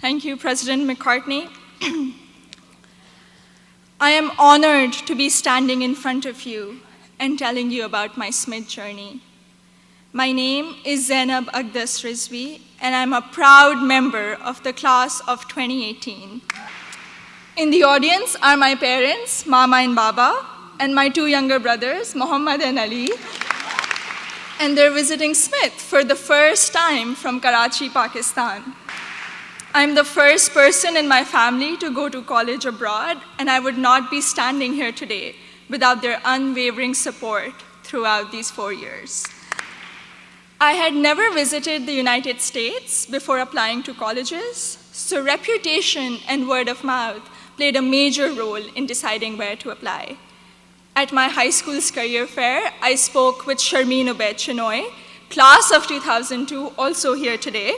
Thank you, President McCartney. I am honored to be standing in front of you and telling you about my Smith journey. My name is Zainab Aqdas Rizvi, and I'm a proud member of the class of 2018. In the audience are my parents, Mama and Baba, and my two younger brothers, Muhammad and Ali, and they're visiting Smith for the first time from Karachi, Pakistan. I'm the first person in my family to go to college abroad, and I would not be standing here today without their unwavering support throughout these 4 years. I had never visited the United States before applying to colleges, so reputation and word of mouth played a major role in deciding where to apply. At my high school's career fair, I spoke with Sharmeen Ubaid Chinoy, class of 2002, also here today,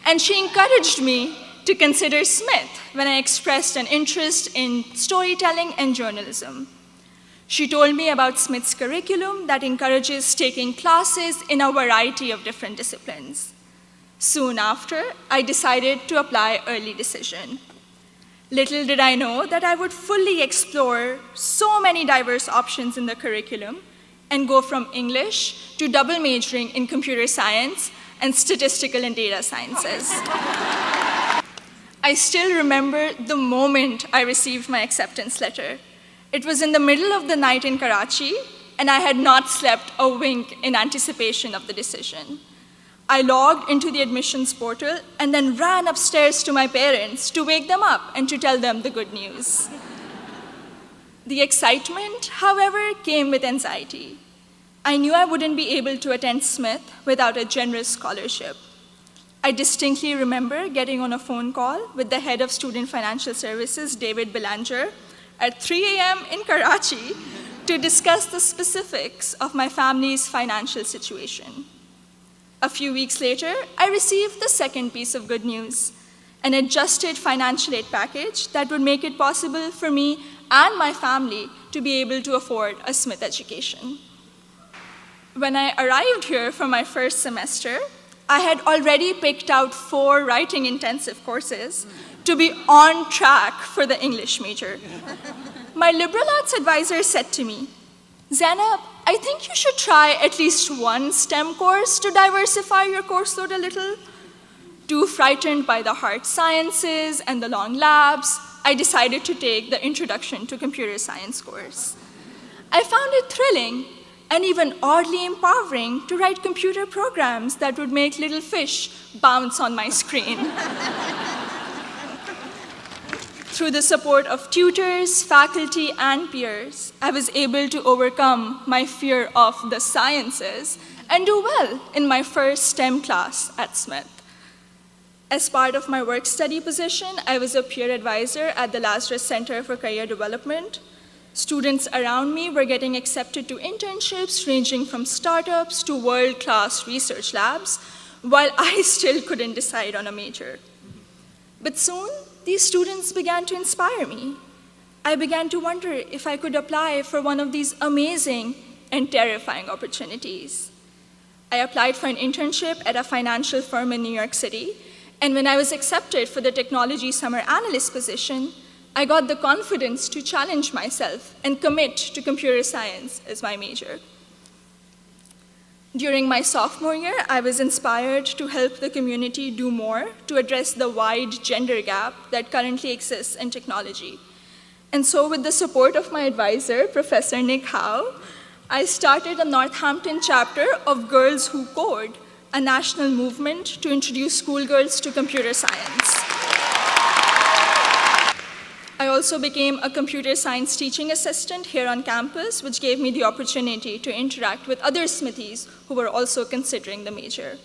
and she encouraged me to consider Smith when I expressed an interest in storytelling and journalism. She told me about Smith's curriculum that encourages taking classes in a variety of different disciplines. Soon after, I decided to apply early decision. Little did I know that I would fully explore so many diverse options in the curriculum and go from English to double majoring in computer science and statistical and data sciences. I still remember the moment I received my acceptance letter. It was in the middle of the night in Karachi, and I had not slept a wink in anticipation of the decision. I logged into the admissions portal and then ran upstairs to my parents to wake them up and to tell them the good news. The excitement, however, came with anxiety. I knew I wouldn't be able to attend Smith without a generous scholarship. I distinctly remember getting on a phone call with the head of Student Financial Services, David Belanger, at 3 a.m. in Karachi to discuss the specifics of my family's financial situation. A few weeks later, I received the second piece of good news, an adjusted financial aid package that would make it possible for me and my family to be able to afford a Smith education. When I arrived here for my first semester, I had already picked out 4 writing-intensive courses to be on track for the English major. My liberal arts advisor said to me, "Zainab, I think you should try at least one STEM course to diversify your course load a little." Too frightened by the hard sciences and the long labs, I decided to take the Introduction to Computer Science course. I found it thrilling and even oddly empowering to write computer programs that would make little fish bounce on my screen. Through the support of tutors, faculty, and peers, I was able to overcome my fear of the sciences and do well in my first STEM class at Smith. As part of my work-study position, I was a peer advisor at the Lazarus Center for Career Development. Students around me were getting accepted to internships ranging from startups to world-class research labs, while I still couldn't decide on a major. But soon, these students began to inspire me. I began to wonder if I could apply for one of these amazing and terrifying opportunities. I applied for an internship at a financial firm in New York City, and when I was accepted for the technology summer analyst position, I got the confidence to challenge myself and commit to computer science as my major. During my sophomore year, I was inspired to help the community do more to address the wide gender gap that currently exists in technology. And so with the support of my advisor, Professor Nick Howe, I started a Northampton chapter of Girls Who Code, a national movement to introduce schoolgirls to computer science. I also became a computer science teaching assistant here on campus, which gave me the opportunity to interact with other Smithies who were also considering the major.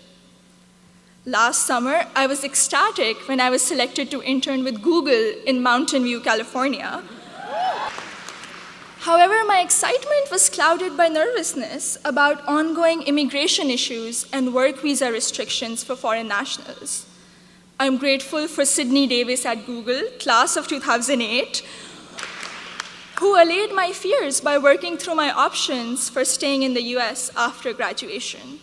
Last summer, I was ecstatic when I was selected to intern with Google in Mountain View, California. However, my excitement was clouded by nervousness about ongoing immigration issues and work visa restrictions for foreign nationals. I'm grateful for Sydney Davis at Google, class of 2008, who allayed my fears by working through my options for staying in the US after graduation.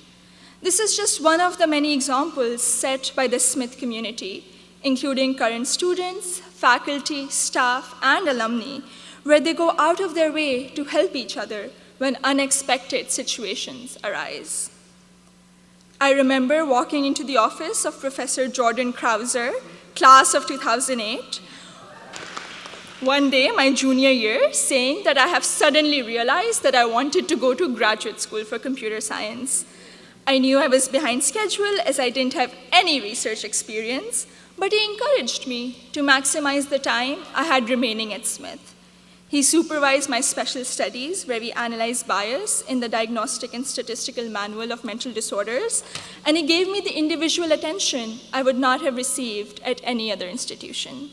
This is just one of the many examples set by the Smith community including current students, faculty, staff, and alumni, where they go out of their way to help each other when unexpected situations arise. I remember walking into the office of Professor Jordan Krauser, class of 2008, one day, my junior year, saying that I have suddenly realized that I wanted to go to graduate school for computer science. I knew I was behind schedule as I didn't have any research experience, but he encouraged me to maximize the time I had remaining at Smith. He supervised my special studies, where we analyzed bias in the Diagnostic and Statistical Manual of Mental Disorders, and he gave me the individual attention I would not have received at any other institution.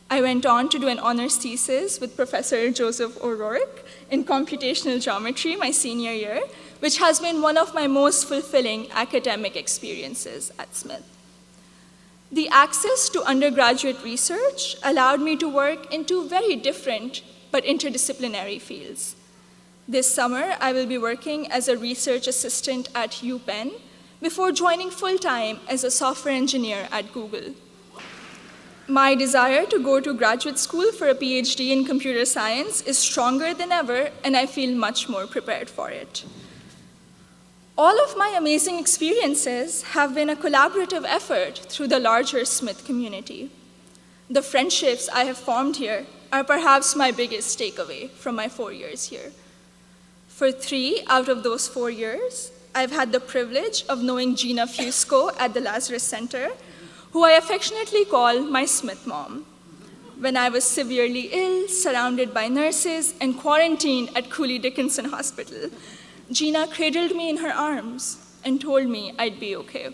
I went on to do an honors thesis with Professor Joseph O'Rourke in computational geometry my senior year, which has been one of my most fulfilling academic experiences at Smith. The access to undergraduate research allowed me to work in two very different but interdisciplinary fields. This summer, I will be working as a research assistant at UPenn before joining full-time as a software engineer at Google. My desire to go to graduate school for a PhD in computer science is stronger than ever, and I feel much more prepared for it. All of my amazing experiences have been a collaborative effort through the larger Smith community. The friendships I have formed here are perhaps my biggest takeaway from my 4 years here. For 3 out of those 4 years, I've had the privilege of knowing Gina Fusco at the Lazarus Center, who I affectionately call my Smith mom. When I was severely ill, surrounded by nurses, and quarantined at Cooley Dickinson Hospital, Gina cradled me in her arms and told me I'd be okay.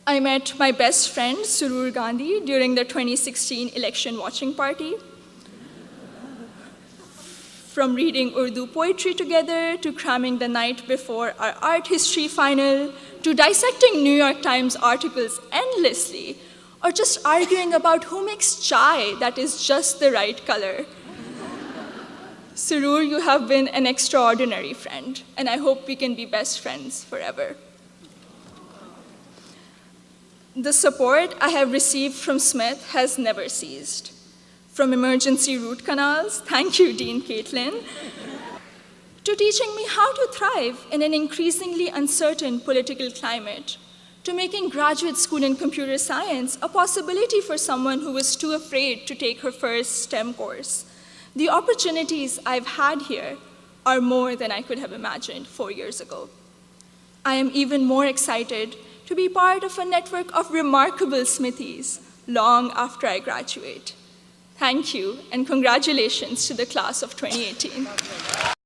I met my best friend, Surur Gandhi, during the 2016 election watching party. From reading Urdu poetry together, to cramming the night before our art history final, to dissecting New York Times articles endlessly, or just arguing about who makes chai that is just the right color. Surur, you have been an extraordinary friend, and I hope we can be best friends forever. The support I have received from Smith has never ceased. From emergency root canals, thank you, Dean Caitlin, to teaching me how to thrive in an increasingly uncertain political climate, to making graduate school in computer science a possibility for someone who was too afraid to take her first STEM course. The opportunities I've had here are more than I could have imagined 4 years ago. I am even more excited to be part of a network of remarkable Smithies long after I graduate. Thank you, and congratulations to the class of 2018.